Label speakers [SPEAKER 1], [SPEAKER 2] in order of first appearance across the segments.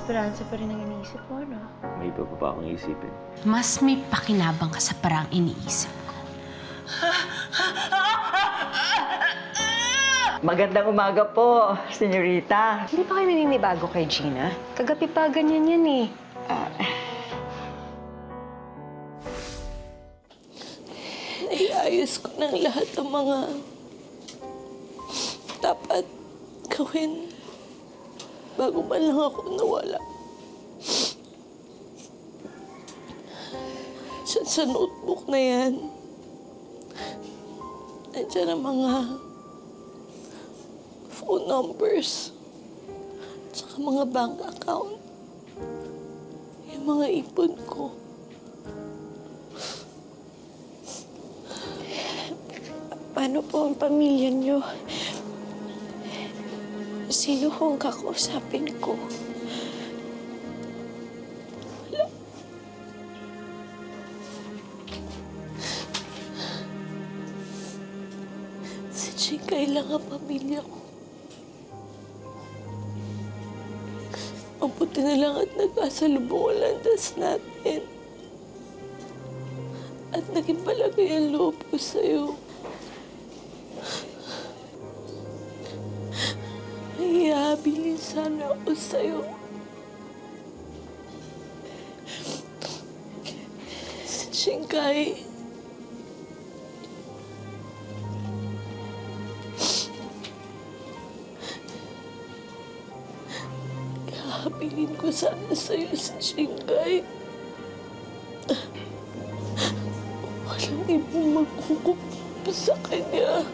[SPEAKER 1] Esperanza pa rin ang iniisip mo, no?
[SPEAKER 2] May iba pa ba akong isipin?
[SPEAKER 3] Mas may pakinabang ka sa parang iniisip ko.
[SPEAKER 4] Magandang umaga po, senyorita.
[SPEAKER 5] Hindi pa kayo naninibago kay Gina? Kagabi pa ganyan yan eh.
[SPEAKER 6] Naiayos ko ng lahat ng mga dapat gawin bago man lang ako nawala. Sa notebook na yan, nandiyan ang mga phone numbers, tsaka mga bank account, yung mga ipon ko.
[SPEAKER 5] Paano po ang pamilya niyo? Sino hong kakausapin ko? Wala.
[SPEAKER 6] Si Chikay lang ang pamilya ko. Mabuti na lang at nagkasalubong ang landas natin. At naging palagay ang loob ko sa'yo. Ihabilin sana ako sa'yo. Si Chingkay. Ihabilin ko sana sa'yo si Chingkay. Walang ibang magkukupo sa kanya.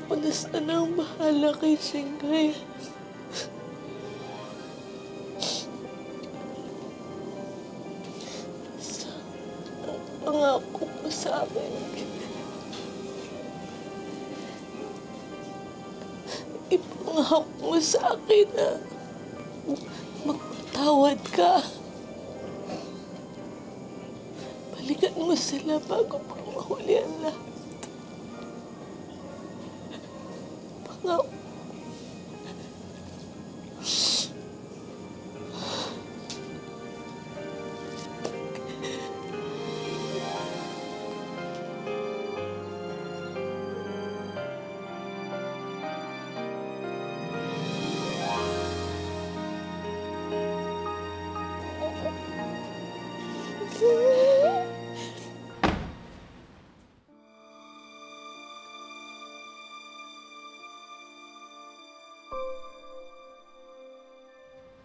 [SPEAKER 6] Ikaw na sana ang bahala kay Chingkay. Pangako mo sa akin. Ipangako mo sa akin na magpatawad ka. Balikan mo sila bago pa mahuli ang lahat. Pangako.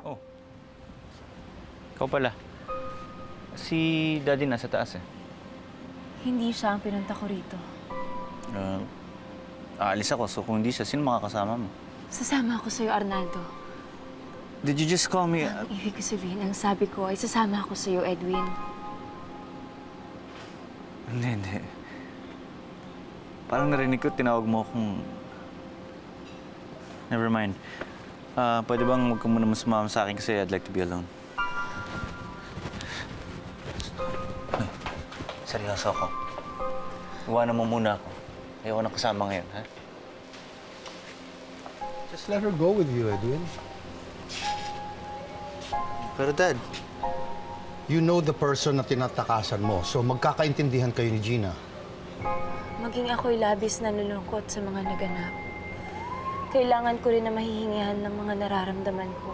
[SPEAKER 2] Oh. Ikaw pala. Si Daddy nasa taas eh.
[SPEAKER 1] Hindi siya ang pinunta ko rito.
[SPEAKER 2] Aalis ako, so kung hindi siya, sino makakasama mo?
[SPEAKER 1] Sasama ako sa'yo, Arnaldo.
[SPEAKER 2] Did you just call me?
[SPEAKER 1] Ang ibig ko sabihin, ang sabi ko ay sasama ako sa'yo, Edwin.
[SPEAKER 2] Hindi. Parang narinig ko, tinawag mo akong... Never mind. Pwede bang huwag ka muna masumama sa akin kasi I'd like to be alone. Ay, seryoso ako. Iwanan mo muna ako. Ayaw na kasama ngayon, ha?
[SPEAKER 7] Just let her go with you, Edwin.
[SPEAKER 2] Pero Dad...
[SPEAKER 7] You know the person na tinatakasan mo, so magkakaintindihan kayo ni Gina.
[SPEAKER 1] Maging ako'y labis na nalulungkot sa mga naganap. Kailangan ko rin na mahihingihan ng mga nararamdaman ko.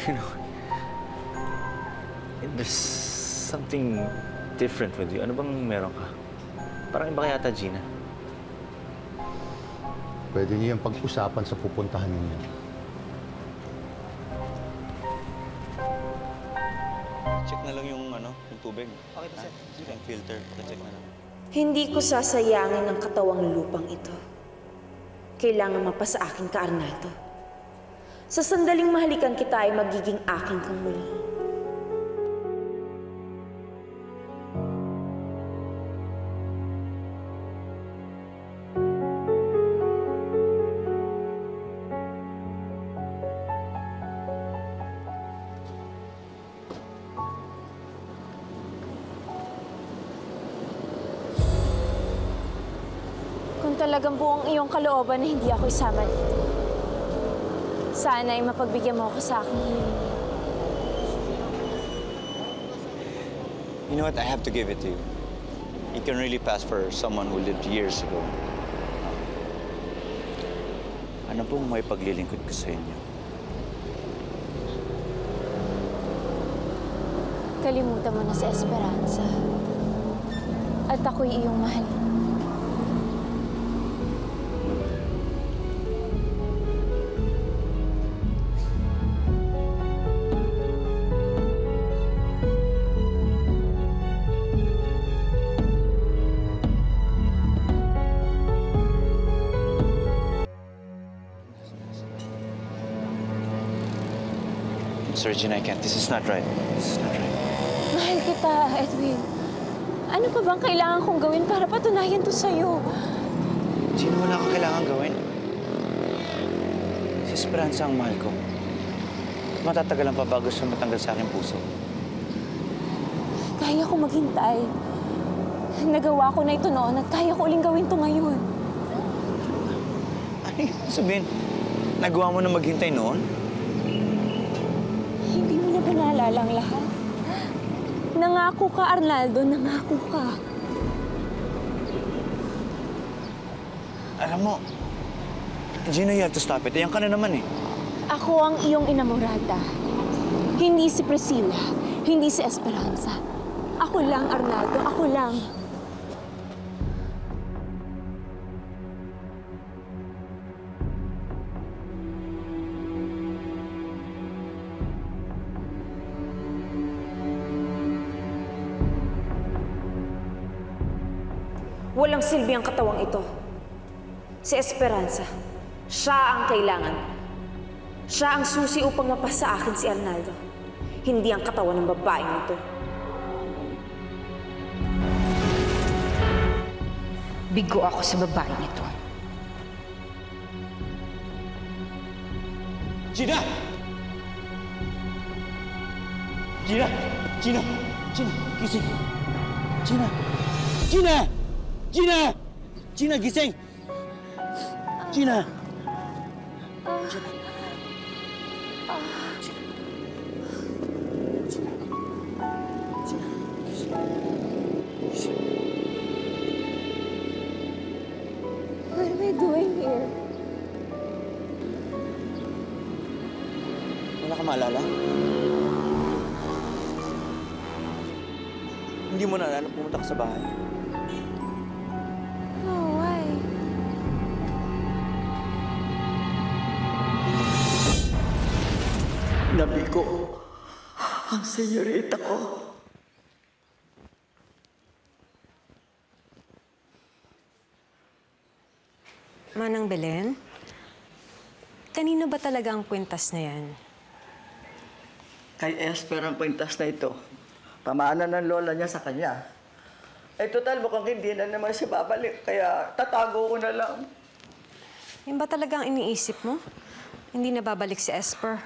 [SPEAKER 2] You know, there's something different with you. Ano bang meron ka? Parang iba kaya ata, Gina.
[SPEAKER 7] Pwede niyo yung pag-usapan sa pupuntahan ninyo.
[SPEAKER 2] Check na lang yung, yung tubig. Okay po, sir. Yung filter, pakicheck na lang.
[SPEAKER 8] Hindi ko sasayangin ang katawang lupang ito. Kailangan mapasa akin ka, Arnaldo. Sa sandaling mahalikan kita ay magiging akin kang muli.
[SPEAKER 1] Kung talagang buong iyong kalooban na hindi ako isama dito, Sana ay mapagbigyan mo ako sa aking hiling.
[SPEAKER 2] You know what? I have to give it to you. You can really pass for someone who lived years ago. Ano pong may paglilingkod ko sa inyo?
[SPEAKER 1] Kalimutan mo na si Esperanza. At ako'y iyong mahalin.
[SPEAKER 2] Sir Gina, I can't. This is not right. This is not right.
[SPEAKER 1] Mahal kita, Edwin. Ano pa bang kailangan kong gawin para patunayan to sa'yo?
[SPEAKER 2] Gina, wala kang kailangan gawin. Si Esperanza ang mahal ko. Matatagalan pa bago siya matanggal sa aking puso.
[SPEAKER 1] Kaya ko maghintay. Nagawa ko na ito noon at kaya ko uling gawin to ngayon.
[SPEAKER 2] Ano yung sabihin? Nagawa mo na maghintay noon?
[SPEAKER 1] Hindi mo na ba naalala ang lahat? Nangako ka, Arnaldo. Nangako ka.
[SPEAKER 2] Alam mo, Gina, you have to stop it. Ayan ka na naman eh.
[SPEAKER 1] Ako ang iyong inamorada. Hindi si Priscilla. Hindi si Esperanza. Ako lang, Arnaldo. Ako lang.
[SPEAKER 8] Walang silbi ang katawang ito. Si Esperanza, siya ang kailangan. Siya ang susi upang mapasa akin si Arnaldo. Hindi ang katawan ng babaeng ito.
[SPEAKER 5] Bigo ako sa babaeng ito.
[SPEAKER 2] Gina! Gina! Gina! Gina! Gising! Gina! Gina! Gina! Gina, gising! Gina!
[SPEAKER 1] What am I doing here?
[SPEAKER 2] Wala ka maalala? Hindi mo naalala pumunta ka sa bahay?
[SPEAKER 1] No, why?
[SPEAKER 4] Nabigo ang senyorita ko.
[SPEAKER 5] Manang Belen, kanino ba talaga ang kwintas na yan?
[SPEAKER 4] Kay Esper ang kwintas na ito. Pamana ng lola niya sa kanya. Eh, total, mukhang hindi na naman siya babalik. Kaya tatago ko na lang.
[SPEAKER 5] Yan ba talaga ang iniisip mo? Hindi na babalik si Esper?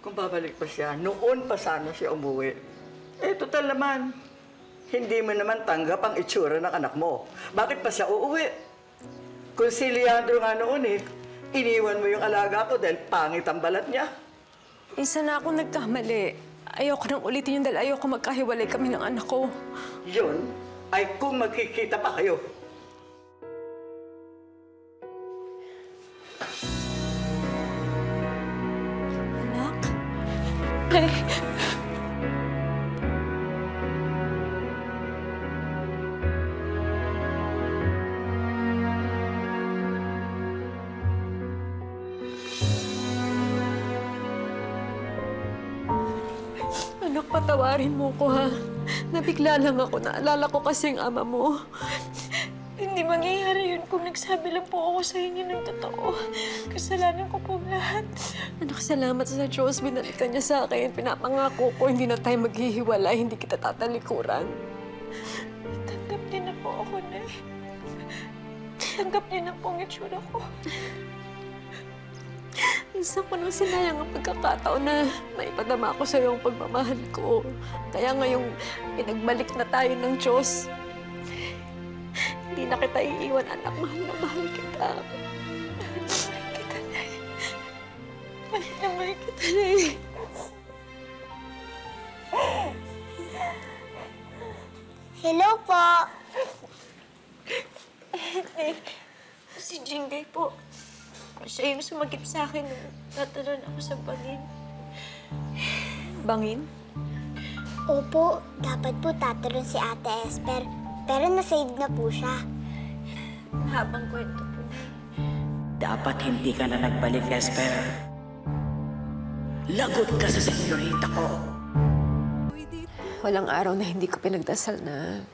[SPEAKER 4] Kung babalik pa siya, noon pa sana siya umuwi. Eh, total naman. Hindi mo naman tanggap ang itsura ng anak mo. Bakit pa siya uuwi? Kung si Leandro nga noon eh, iniwan mo yung alaga ko dahil pangit ang balat niya.
[SPEAKER 5] Isa na ako nagkamali. Ayoko nang ulitin yun dahil ayoko magkahiwalay kami ng anak ko.
[SPEAKER 4] Yun ay kung magkikita pa kayo.
[SPEAKER 5] Anak? Anak, patawarin mo ko, ha? Nabigla lang ako. Naalala ko kasi ang ama mo.
[SPEAKER 1] Hindi mangyayari yun kung nagsabi lang po ako sa inyo ng totoo. Kasalanan ko po lahat.
[SPEAKER 5] Anak, salamat sa Diyos. Binalikan niya sa akin. Pinapangako ko, hindi na tayo maghihiwalay. Hindi kita tatalikuran.
[SPEAKER 1] Tanggap niyo na po ako, Nay. Tanggap niyo na po ang itsura ko.
[SPEAKER 5] Minsan ko nang sinayang ang pagkakataon na maipadama ko sa iyo ang pagmamahal ko. Kaya ngayong pinagbalik na tayo ng Diyos, hindi na kita iiwan, anak. Mahal na mahal kita.
[SPEAKER 1] Mahal kita,
[SPEAKER 5] kita, Nay.
[SPEAKER 9] Hello po.
[SPEAKER 1] Si Jingay po. Siya yung sumagip sa akin nung natalon ako sa bangin.
[SPEAKER 5] Bangin?
[SPEAKER 9] Opo, dapat po tatalon si Ate Esper. Pero nasave na po siya.
[SPEAKER 1] Habang kwento po.
[SPEAKER 10] Dapat hindi ka na nagbalik, Esper. Lagot ka sa senyorita ko.
[SPEAKER 5] Walang araw na hindi ko pinagdasal na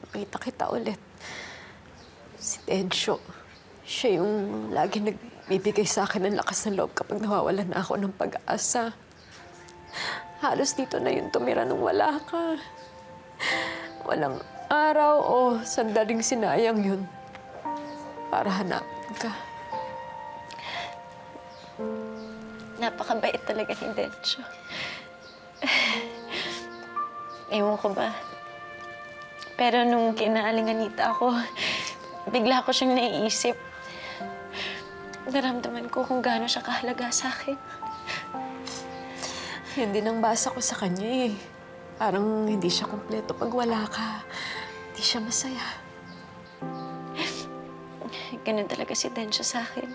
[SPEAKER 5] makita kita ulit. Si Tencio, siya yung lagi nagbibigay sa akin ng lakas ng loob kapag nawawalan na ako ng pag-asa. Halos dito na yung tumira nung wala ka. Walang araw o sandaling sinayang yun para hanapin ka.
[SPEAKER 1] Napakabait talaga ni Tencio. Ewan ko ba. Pero nung kinaaling Anita ako, bigla ko siyang naiisip. Naramdaman ko kung gaano siya kahalaga sa akin.
[SPEAKER 5] Yun din ang basa ko sa kanya eh. Parang hindi siya kumpleto pag wala ka. Hindi siya masaya.
[SPEAKER 1] Ganun talaga si Tencio sa akin.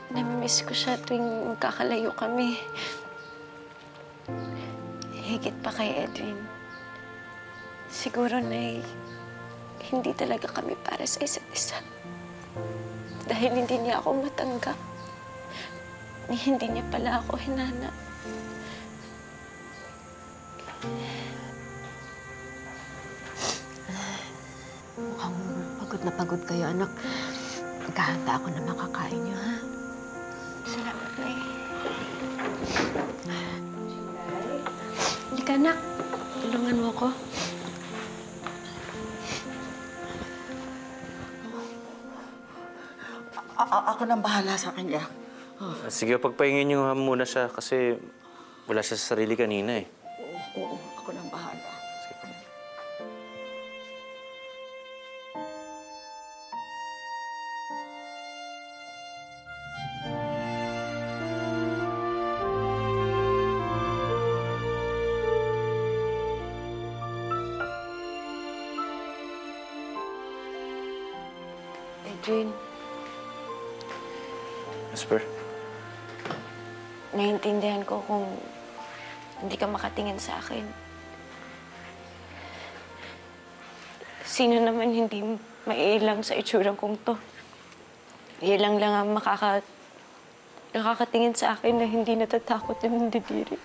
[SPEAKER 1] Namimiss ko siya tuwing magkakalayo kami. Higit pa kay Edwin. Siguro na hindi talaga kami para sa isa't isa. Dahil hindi niya ako matanggap. Hindi niya pala ako hinanap.
[SPEAKER 5] Mukhang pagod na pagod kayo, anak. Maghahanda ako na makakain niyo, ha?
[SPEAKER 1] Salamat, Nay. Halika, anak. Tulungan mo ako.
[SPEAKER 4] Ako nang bahala sa kanya.
[SPEAKER 2] Sige, pagpahingin niyo muna siya kasi wala siya sa sarili kanina eh.
[SPEAKER 4] Oo, ako nang bahala.
[SPEAKER 1] Edwin,
[SPEAKER 2] Esper?
[SPEAKER 1] naiintindihan ko kung hindi ka makatingin sa akin. Sino naman hindi maiilang sa itsurang kong to? Ilang lang ang nakakatingin sa akin na hindi natatakot na nandidiri.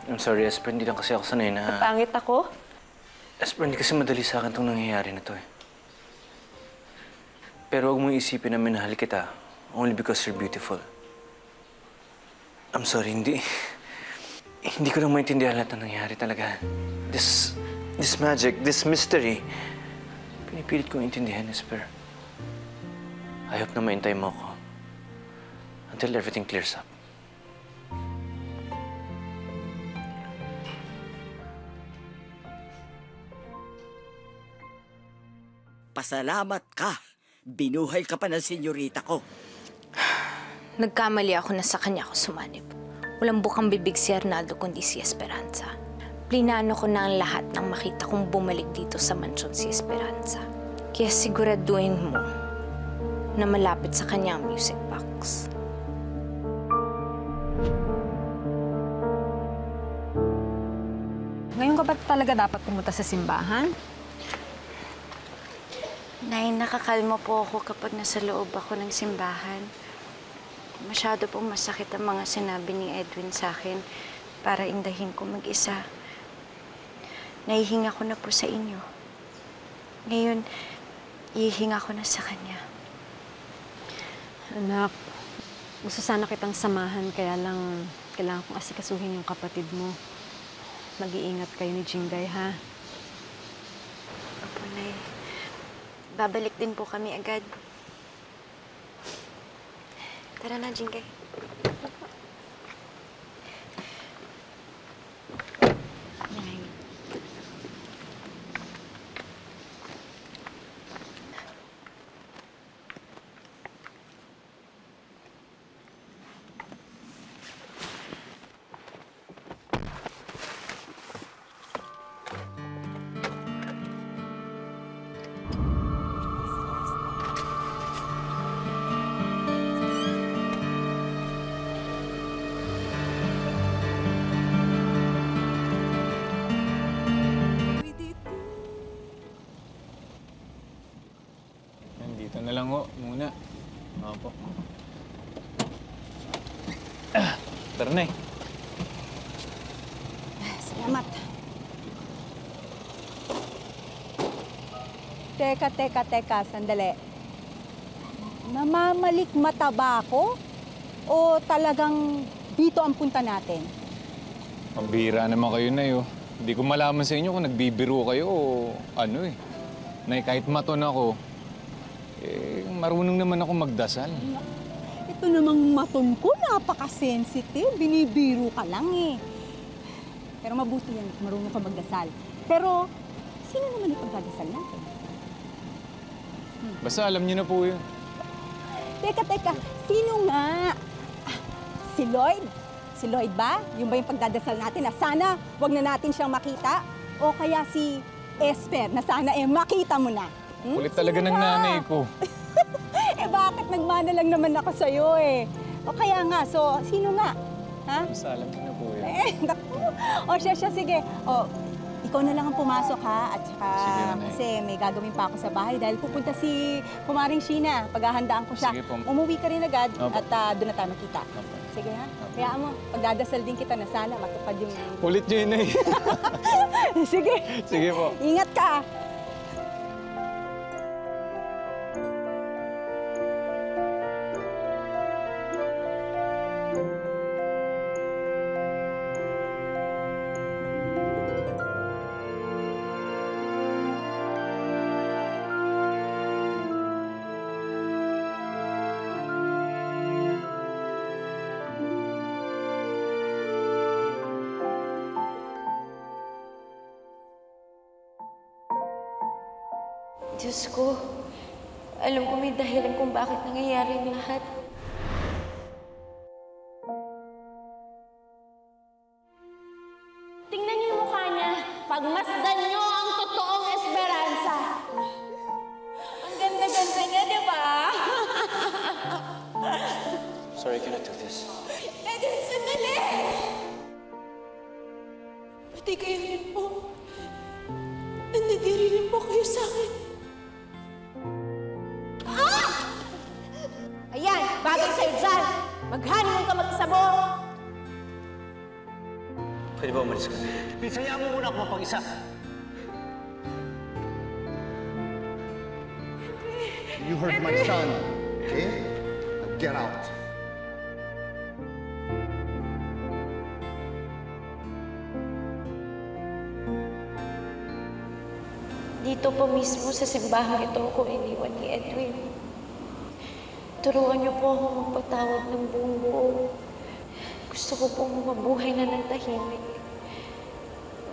[SPEAKER 2] I'm sorry, Esper. Hindi lang kasi ako sanay na...
[SPEAKER 1] Pangit ako?
[SPEAKER 2] Esper, hindi kasi madali sa akin itong nangyayari na to eh. Pero huwag mong isipin na minahal kita only because you're beautiful. I'm sorry, hindi ko lang maintindihan lahat ng nangyayari talaga. This magic, this mystery, pinipilit kong intindihan, Esper. I hope na maintay mo ako until everything clears up.
[SPEAKER 10] Pasalamat ka. Binuhay ka pa ng senyorita ko.
[SPEAKER 8] Nagkamali ako na sa kanya ako sumanib. Walang bukang bibig si Arnaldo kundi si Esperanza. Plinano ko na ang lahat nang makita kong bumalik dito sa mansyon si Esperanza. Kaya siguraduhin mo na malapit sa kanya ang music box.
[SPEAKER 5] Ngayon ka ba talaga dapat pumunta sa simbahan?
[SPEAKER 1] Nay, nakakalma po ako kapag nasa loob ako ng simbahan. Masyado pong masakit ang mga sinabi ni Edwin sa akin para indahin ko mag-isa. Nahihinga ko na po sa inyo. Ngayon, ihinga ko na sa kanya.
[SPEAKER 5] Anak, gusto sana kitang samahan kaya lang kailangan kong asikasuhin yung kapatid mo. Mag-iingat kayo ni Jingay, ha?
[SPEAKER 1] Opo, Nay. Babalik din po kami agad. Tara na, Jingay. Nay.
[SPEAKER 11] lang ho, muna. Opo. Tara na eh.
[SPEAKER 12] Salamat. Teka, sandali. Namamalik mata ba ako? O talagang dito ang punta natin?
[SPEAKER 11] Pambira naman kayo, Nay, oh. Hindi ko malaman sa inyo kung nagbibiro kayo o ano eh. Nay, kahit maton ako, marunong naman ako magdasal.
[SPEAKER 12] Ito namang maton ko, napaka-sensitive. Binibiro ka lang eh. Pero mabuti yan, marunong ka magdasal. Pero, sino naman ipagdadasal natin?
[SPEAKER 11] Basta alam niyo na po yun.
[SPEAKER 12] Teka, sino nga? Si Lloyd? Si Lloyd ba? Yung ba yung pagdadasal natin na sana wag na natin siyang makita? O kaya si Esper na sana makita mo na?
[SPEAKER 11] Kulit talaga ng nanay ko.
[SPEAKER 12] Bakit nagmana lang naman ako sa'yo eh? O kaya nga, so sino nga? Ha?
[SPEAKER 11] Basta alam niyo na po yun.
[SPEAKER 12] Naku. O siya, sige. O, ikaw na lang ang pumasok ha. At saka kasi may gagawin pa ako sa bahay dahil pupunta si Kumaring Sheena. Paghahandaan ko siya.
[SPEAKER 11] Sige po.
[SPEAKER 12] Umuwi ka rin agad
[SPEAKER 11] Opo.
[SPEAKER 12] at doon na tayo makita. Opo. Sige ha? Kaya mo, pagdadasal din kita na sana matupad yung...
[SPEAKER 11] Kulit niyo yun eh.
[SPEAKER 12] Sige.
[SPEAKER 11] Sige po.
[SPEAKER 12] Ingat ka.
[SPEAKER 1] Diyos ko, alam ko may dahilan kung bakit nangyayari ang lahat.
[SPEAKER 3] Tingnan niyo yung mukha niya. Pagmasdan niyo ang totoong Esperanza. Ang ganda-ganda niya, di ba?
[SPEAKER 2] Sorry, I cannot do this.
[SPEAKER 3] Edwin, sandali!
[SPEAKER 6] Pati kayo rin po. Nandidiri rin po kayo sa akin.
[SPEAKER 8] Ayan, bagay sa'yo dyan. Mag-honeymoon ka mag-isa mo.
[SPEAKER 2] Pwede ba umalis ka?
[SPEAKER 13] Pisaya mo muna ako mapag-isa.
[SPEAKER 7] You hurt my son, okay? Now get out.
[SPEAKER 1] Dito po mismo sa simbahan ito ako iniwan ni Edwin. Turuan niyo po ako magpatawad ng buong buo. Gusto ko pong mabuhay na ng tahimik.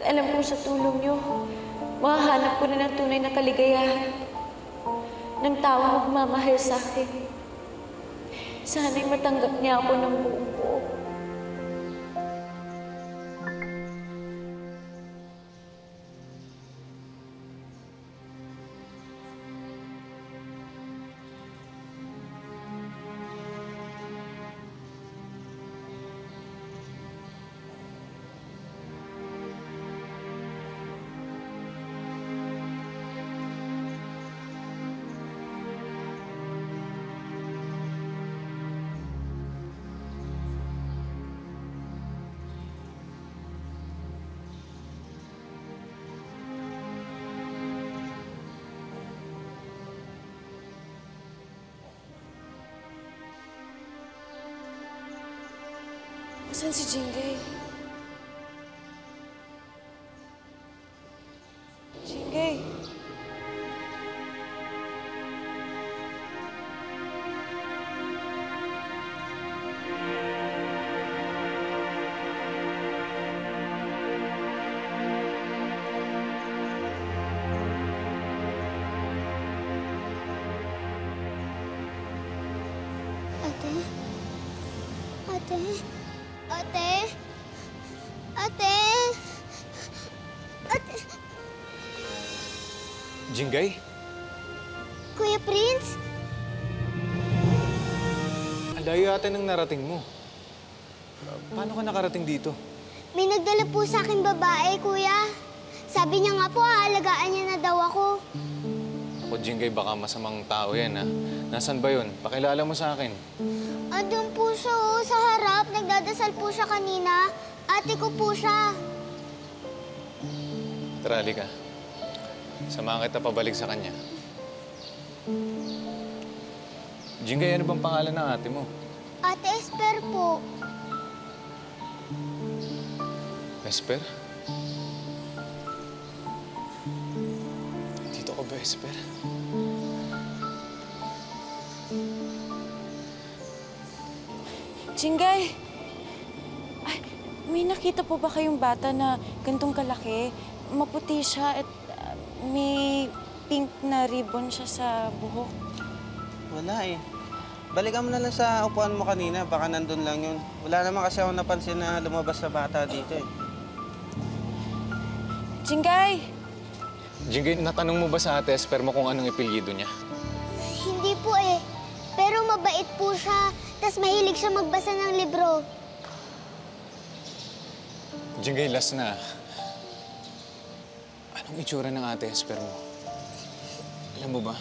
[SPEAKER 1] Alam ko sa tulong niyo, mahahanap ko na ng tunay na kaligayahan ng taong magmamahal sa akin. Sana'y matanggap niya ako ng buong buo. Saan si Jingay? Jingay?
[SPEAKER 9] Ate? Ate? Ate? Ate? Ate?
[SPEAKER 11] Jingay?
[SPEAKER 9] Kuya Prince?
[SPEAKER 11] Ang layo yata ng narating mo. Paano ka nakarating dito?
[SPEAKER 9] May nagdala po sa akin babae, kuya. Sabi niya nga po, aalagaan niya na daw ako.
[SPEAKER 11] Naku, Jingay, baka masamang tao yan, ha? Nasaan ba yun? Pakilala mo sa akin.
[SPEAKER 9] Andun po siya sa harap. Nagdadasal po siya kanina. Ate ko po siya.
[SPEAKER 11] Tara, halika. Samahan kita pabalik sa kanya. Jingay, ano bang pangalan ng ate mo?
[SPEAKER 9] Ate Esper po.
[SPEAKER 11] Esper? Dito ka ba, Esper?
[SPEAKER 6] Jingay! Ay, may nakita po ba kayong bata na gantong kalaki? Maputi siya at may pink na ribbon siya sa buhok.
[SPEAKER 14] Wala eh. Balikan mo na lang sa upuan mo kanina. Baka nandun lang yun. Wala naman kasi ako napansin na lumabas na bata dito eh.
[SPEAKER 6] Jingay!
[SPEAKER 11] Jingay, natanong mo ba sa ate Esper mo kung anong ipilyido niya?
[SPEAKER 9] Hindi po eh. Pero mabait po siya. Tapos mahilig siya magbasa ng libro.
[SPEAKER 11] Jingay, last na. Anong itsura ng ate Esper mo? Alam mo ba?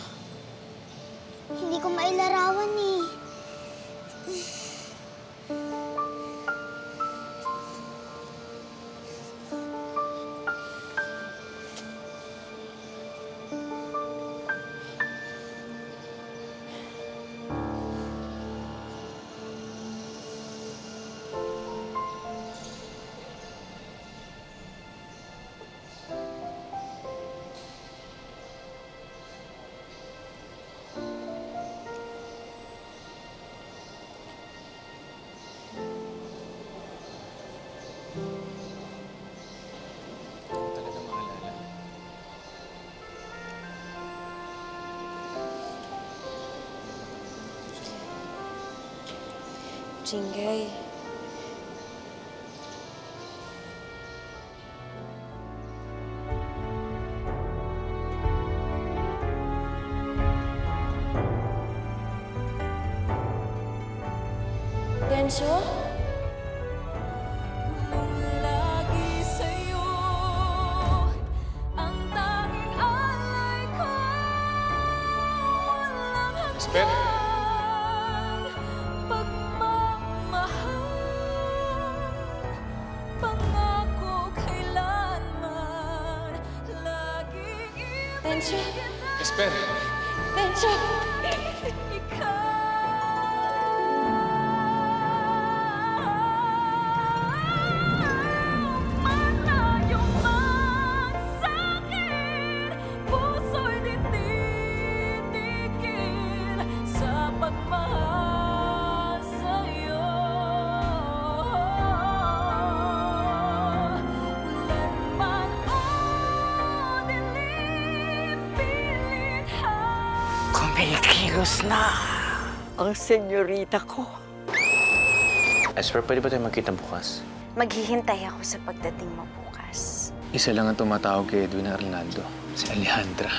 [SPEAKER 9] Hindi ko mailarawan eh.
[SPEAKER 6] Jingay. Densyo?
[SPEAKER 11] Esper?
[SPEAKER 6] Densyo?
[SPEAKER 11] Esper!
[SPEAKER 6] Densyo!
[SPEAKER 4] Kumikilos na ang senyorita ko.
[SPEAKER 2] Esper, pwede ba tayo magkita bukas?
[SPEAKER 1] Maghihintay ako sa pagdating mo bukas.
[SPEAKER 2] Isa lang ang tumatawag kay Edwin Arnaldo, si Alejandra.